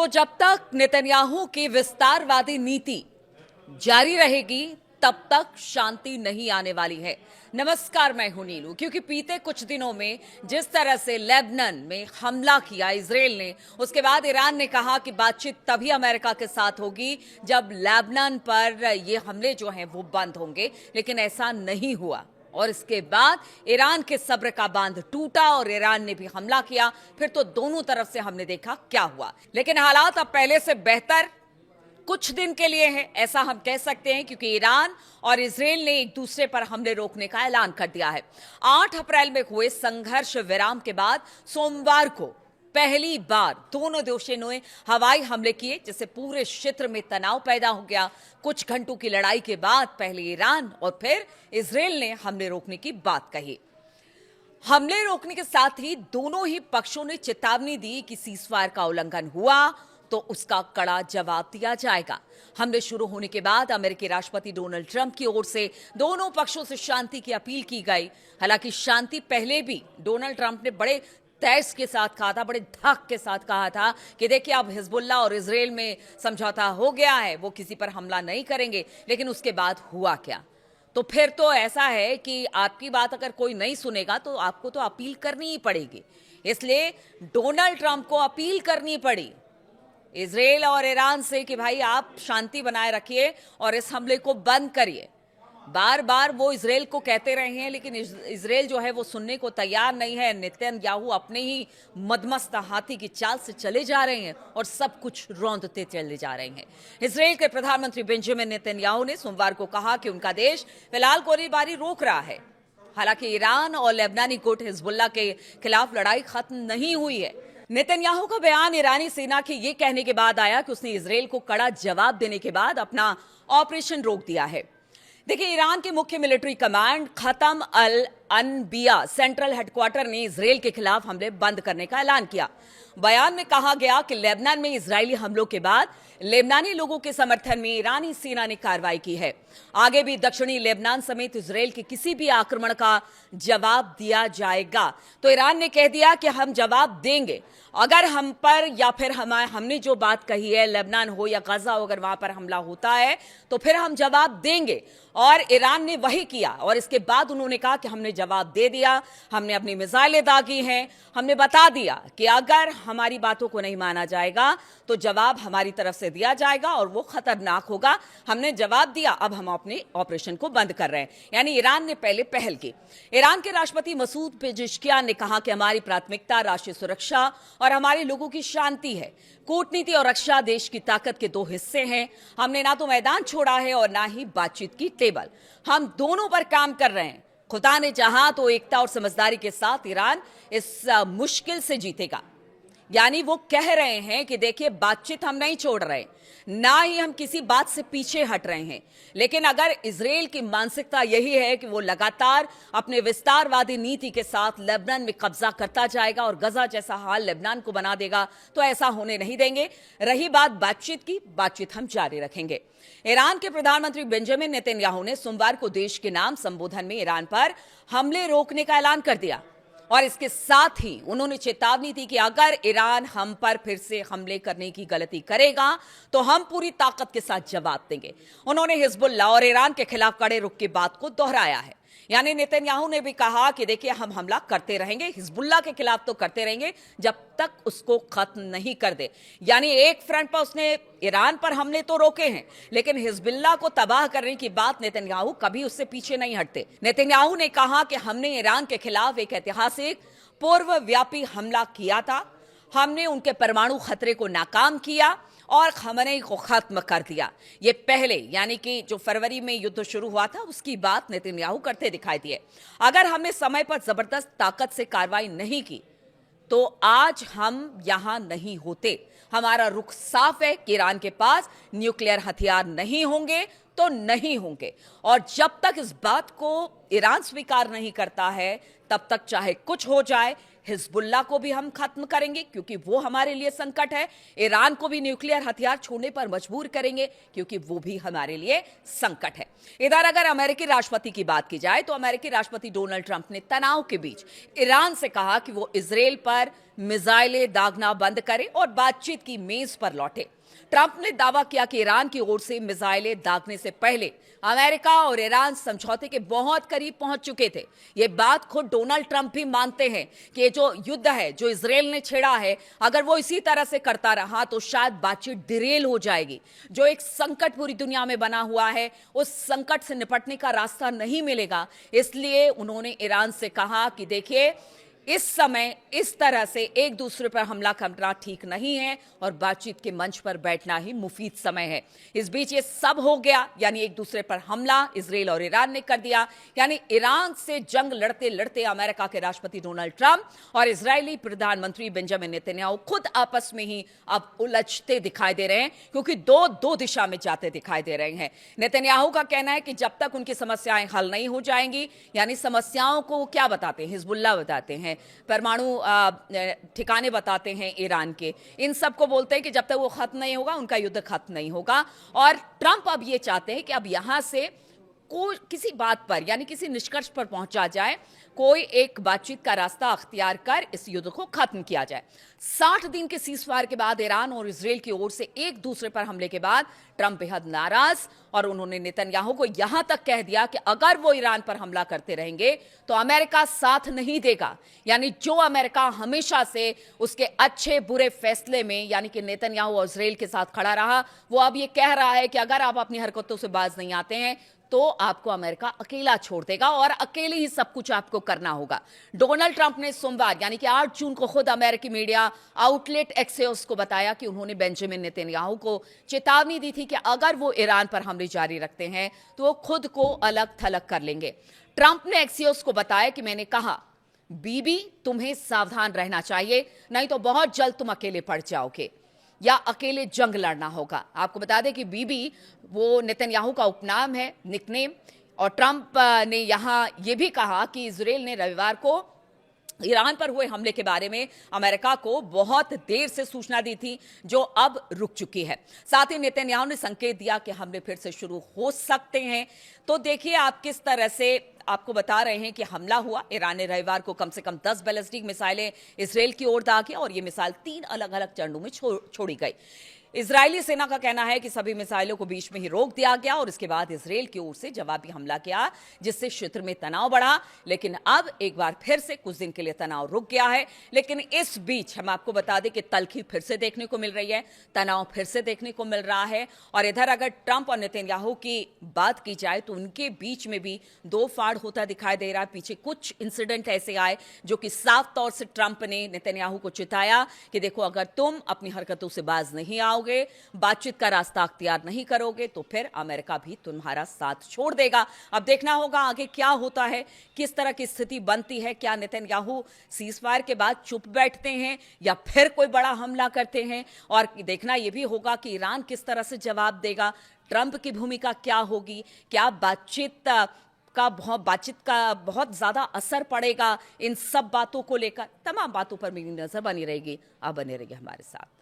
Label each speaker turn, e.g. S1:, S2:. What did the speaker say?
S1: तो जब तक नेतन्याहू की विस्तारवादी नीति जारी रहेगी तब तक शांति नहीं आने वाली है। नमस्कार, मैं हूं नीलू। क्योंकि बीते कुछ दिनों में जिस तरह से लेबनान में हमला किया इजराइल ने, उसके बाद ईरान ने कहा कि बातचीत तभी अमेरिका के साथ होगी जब लेबनान पर ये हमले जो हैं वो बंद होंगे, लेकिन ऐसा नहीं हुआ। और इसके बाद ईरान के सब्र का बांध टूटा और ईरान ने भी हमला किया। फिर तो दोनों तरफ से हमने देखा क्या हुआ। लेकिन हालात अब पहले से बेहतर कुछ दिन के लिए है, ऐसा हम कह सकते हैं, क्योंकि ईरान और इजराइल ने एक दूसरे पर हमले रोकने का ऐलान कर दिया है। 8 अप्रैल में हुए संघर्ष विराम के बाद सोमवार को पहली बार दोनों देशों ने हवाई हमले किए, जिससे पूरे क्षेत्र में तनाव पैदा हो गया। कुछ घंटों की लड़ाई के बाद पहले ईरान और फिर इजराइल ने हमले रोकने की बात कही। हमले रोकने के साथ ही दोनों ही पक्षों ने चेतावनी दी कि सीजफायर का उल्लंघन हुआ तो उसका कड़ा जवाब दिया जाएगा। हमले शुरू होने के बाद अमेरिकी राष्ट्रपति डोनाल्ड ट्रंप की ओर से दोनों पक्षों से शांति की अपील की गई। हालांकि शांति पहले भी डोनाल्ड ट्रंप ने बड़े तेज के साथ कहा था, बड़े धक के साथ कहा था कि देखिए अब हिजबुल्लाह और इजराइल में समझौता हो गया है, वो किसी पर हमला नहीं करेंगे। लेकिन उसके बाद हुआ क्या? तो फिर तो ऐसा है कि आपकी बात अगर कोई नहीं सुनेगा तो आपको तो अपील करनी ही पड़ेगी। इसलिए डोनाल्ड ट्रंप को अपील करनी पड़ी इजराइल और ईरान से कि भाई आप शांति बनाए रखिए और इस हमले को बंद करिए। बार बार वो इजराइल को कहते रहे हैं, लेकिन इजराइल जो है वो सुनने को तैयार नहीं है। नेतन्याहू अपने ही मदमस्त हाथी की चाल से चले जा रहे हैं और सब कुछ रौंदते चले जा रहे हैं। इजराइल के प्रधानमंत्री बेंजामिन नेतन्याहू ने सोमवार को कहा कि उनका देश फिलहाल गोलीबारी रोक रहा है। हालांकि ईरान और लेबनानी गुट हिजबुल्लाह के खिलाफ लड़ाई खत्म नहीं हुई है। नेतन्याहू का बयान ईरानी सेना के ये कहने के बाद आया कि उसने इजराइल को कड़ा जवाब देने के बाद अपना ऑपरेशन रोक दिया है। देखिए, ईरान के मुख्य मिलिट्री कमांड खतम अल अनबिया सेंट्रल हेडक्वार्टर ने इजराइल के खिलाफ हमले बंद करने का ऐलान किया। बयान में कहा गया कि लेबनान में इजरायली हमलों के बाद लेबनानी लोगों के समर्थन में ईरानी सेना ने कार्रवाई की है। आगे भी दक्षिणी लेबनान समेत इजराइल के किसी भी आक्रमण का जवाब दिया जाएगा। तो ईरान ने कह दिया कि हम जवाब देंगे अगर हम पर या फिर हमने जो बात कही है, लेबनान हो या गाजा हो, अगर वहां पर हमला होता है तो फिर हम जवाब देंगे। और ईरान ने वही किया और इसके बाद उन्होंने कहा कि हमने जवाब दे दिया, हमने अपनी मिसाइलें दागी हैं, हमने बता दिया कि अगर हमारी बातों को नहीं माना जाएगा तो जवाब हमारी तरफ से दिया जाएगा और वो खतरनाक होगा। हमने जवाब दिया, अब हम अपने ऑपरेशन को बंद कर रहे हैं। यानी ईरान ने पहले पहल की। ईरान के राष्ट्रपति मसूद पेजेश्कियान ने कहा कि हमारी प्राथमिकता राष्ट्रीय सुरक्षा और हमारे लोगों की शांति है। कूटनीति और रक्षा देश की ताकत के दो हिस्से हैं। हमने ना तो मैदान छोड़ा है और ना ही बातचीत की टेबल। हम दोनों पर काम कर रहे हैं। खुदा ने चाहा तो एकता और समझदारी के साथ ईरान इस मुश्किल से जीतेगा। यानी वो कह रहे हैं कि देखिए, बातचीत हम नहीं छोड़ रहे, ना ही हम किसी बात से पीछे हट रहे हैं। लेकिन अगर इजराइल की मानसिकता यही है कि वो लगातार अपने विस्तारवादी नीति के साथ लेबनान में कब्जा करता जाएगा और गजा जैसा हाल लेबनान को बना देगा, तो ऐसा होने नहीं देंगे। रही बात बातचीत की, बातचीत हम जारी रखेंगे। ईरान के प्रधानमंत्री बेंजामिन नेतन्याहू ने सोमवार को देश के नाम संबोधन में ईरान पर हमले रोकने का ऐलान कर दिया और इसके साथ ही उन्होंने चेतावनी दी कि अगर ईरान हम पर फिर से हमले करने की गलती करेगा तो हम पूरी ताकत के साथ जवाब देंगे। उन्होंने हिजबुल्लाह और ईरान के खिलाफ कड़े रुख की बात को दोहराया है। यानी नेतन्याहू ने भी कहा कि देखिए, हम हमला करते रहेंगे, हिजबुल्लाह के खिलाफ तो करते रहेंगे जब तक उसको खत्म नहीं कर दे। यानी एक फ्रंट पर उसने ईरान पर हमले तो रोके हैं, लेकिन हिजबुल्लाह को तबाह करने की बात नेतन्याहू कभी उससे पीछे नहीं हटते। नेतन्याहू ने कहा कि हमने ईरान के खिलाफ एक ऐतिहासिक पूर्वव्यापी हमला किया था। हमने उनके परमाणु खतरे को नाकाम किया और खमेनी को खत्म कर दिया। ये पहले, यानी कि जो फरवरी में युद्ध शुरू हुआ था, उसकी बात नेतन्याहू करते दिखाई दिए। अगर हमने समय पर जबरदस्त ताकत से कार्रवाई नहीं की तो आज हम यहां नहीं होते। हमारा रुख साफ है कि ईरान के पास न्यूक्लियर हथियार नहीं होंगे तो नहीं होंगे। और जब तक इस बात को ईरान स्वीकार नहीं करता है, तब तक चाहे कुछ हो जाए, हिजबुल्लाह को भी हम खत्म करेंगे क्योंकि वो हमारे लिए संकट है। ईरान को भी न्यूक्लियर हथियार छोड़ने पर मजबूर करेंगे क्योंकि वो भी हमारे लिए संकट है। इधर अगर अमेरिकी राष्ट्रपति की बात की जाए तो अमेरिकी राष्ट्रपति डोनाल्ड ट्रंप ने तनाव के बीच ईरान से कहा कि वो इजराइल पर मिसाइलें दागना बंद करे और बातचीत की मेज पर लौटे। ट्रंप ने दावा किया कि ईरान की ओर से मिसाइलें दागने से पहले अमेरिका और ईरान समझौते के बहुत करीब पहुंच चुके थे। ये बात खुद डोनाल्ड ट्रंप भी मानते हैं कि ये जो युद्ध है जो इजराइल ने छेड़ा है, अगर वो इसी तरह से करता रहा तो शायद बातचीत डिरेल हो जाएगी। जो एक संकट पूरी दुनिया में बना हुआ है, उस संकट से निपटने का रास्ता नहीं मिलेगा। इसलिए उन्होंने ईरान से कहा कि देखिए, इस समय इस तरह से एक दूसरे पर हमला करना ठीक नहीं है और बातचीत के मंच पर बैठना ही मुफीद समय है। इस बीच ये सब हो गया, यानी एक दूसरे पर हमला इजराइल और ईरान ने कर दिया। यानी ईरान से जंग लड़ते लड़ते अमेरिका के राष्ट्रपति डोनाल्ड ट्रंप और इजरायली प्रधानमंत्री बेंजामिन नेतन्याहू खुद आपस में ही अब उलझते दिखाई दे रहे हैं, क्योंकि दो दिशा में जाते दिखाई दे रहे हैं। नेतन्याहू का कहना है कि जब तक उनकी समस्याएं हल नहीं हो जाएंगी, यानी समस्याओं को क्या बताते हैं, हिजबुल्लाह बताते हैं, परमाणु ठिकाने बताते हैं ईरान के, इन सबको बोलते हैं कि जब तक वो खत्म नहीं होगा उनका युद्ध खत्म नहीं होगा। और ट्रंप अब ये चाहते हैं कि अब यहां से कोई किसी बात पर, यानी किसी निष्कर्ष पर पहुंचा जाए, कोई एक बातचीत का रास्ता अख्तियार कर इस युद्ध को खत्म किया जाए। 60 दिन के सीजफायर के बाद ईरान और इजराइल की ओर से एक दूसरे पर हमले के बाद ट्रंप बेहद नाराज, और उन्होंने नेतन्याहू को यहां तक कह दिया कि अगर वो ईरान पर हमला करते रहेंगे तो अमेरिका साथ नहीं देगा। यानी जो अमेरिका हमेशा से उसके अच्छे बुरे फैसले में, यानी कि नेतन्याहू और इजराइल के साथ खड़ा रहा, वो अब ये कह रहा है कि अगर आप अपनी हरकतों से बाज नहीं आते हैं तो आपको अमेरिका अकेला छोड़ देगा और अकेले ही सब कुछ आपको करना होगा। डोनाल्ड ट्रंप ने सोमवार यानी कि 8 जून को खुद अमेरिकी मीडिया आउटलेट एक्सियोस को बताया कि उन्होंने बेंजामिन नेतन्याहू को चेतावनी दी थी कि अगर वो ईरान पर हमले जारी रखते हैं तो वो खुद को अलग थलग कर लेंगे। ट्रंप ने एक्सियोस को बताया कि मैंने कहा, बीबी तुम्हें सावधान रहना चाहिए, नहीं तो बहुत जल्द तुम अकेले पड़ जाओगे या अकेले जंग लड़ना होगा। आपको बता दें कि बीबी वो नेतन्याहू का उपनाम है, निकनेम। और ट्रंप ने यहां यह भी कहा कि इजराइल ने रविवार को ईरान पर हुए हमले के बारे में अमेरिका को बहुत देर से सूचना दी थी, जो अब रुक चुकी है। साथ ही नेतन्याहू ने संकेत दिया कि हमले फिर से शुरू हो सकते हैं। तो देखिए आप किस तरह से आपको बता रहे हैं कि हमला हुआ। ईरान ने रविवार को कम से कम 10 बैलिस्टिक मिसाइलें इजराइल की ओर दागी और ये मिसाइल 3 अलग अलग चरणों में छोड़ी गई। इजरायली सेना का कहना है कि सभी मिसाइलों को बीच में ही रोक दिया गया और इसके बाद इजराइल की ओर से जवाबी हमला किया, जिससे क्षेत्र में तनाव बढ़ा। लेकिन अब एक बार फिर से कुछ दिन के लिए तनाव रुक गया है। लेकिन इस बीच हम आपको बता दें कि तल्खी फिर से देखने को मिल रही है, तनाव फिर से देखने को मिल रहा है। और इधर अगर ट्रंप और नेतन्याहू की बात की जाए तो उनके बीच में भी दो फाड़ होता दिखाई दे रहा है। पीछे कुछ इंसिडेंट ऐसे आए जो कि साफ तौर से ट्रंप ने नेतन्याहू को चिताया कि देखो, अगर तुम अपनी हरकतों से बाज नहीं आओगे, बातचीत का रास्ता अख्तियार नहीं करोगे, तो फिर अमेरिका भी तुम्हारा साथ छोड़ देगा। अब देखना होगा आगे क्या होता है, किस तरह की स्थिति बनती है। क्या नेतन्याहू सीजफायर के बाद चुप बैठते हैं या फिर कोई बड़ा हमला करते हैं? और देखना यह भी होगा कि ईरान किस तरह से जवाब देगा, ट्रंप की भूमिका क्या होगी, क्या बातचीत का बहुत ज्यादा असर पड़ेगा इन सब बातों को लेकर। तमाम बातों पर मेरी नजर बनी रहेगी। आप बने रहिए हमारे साथ।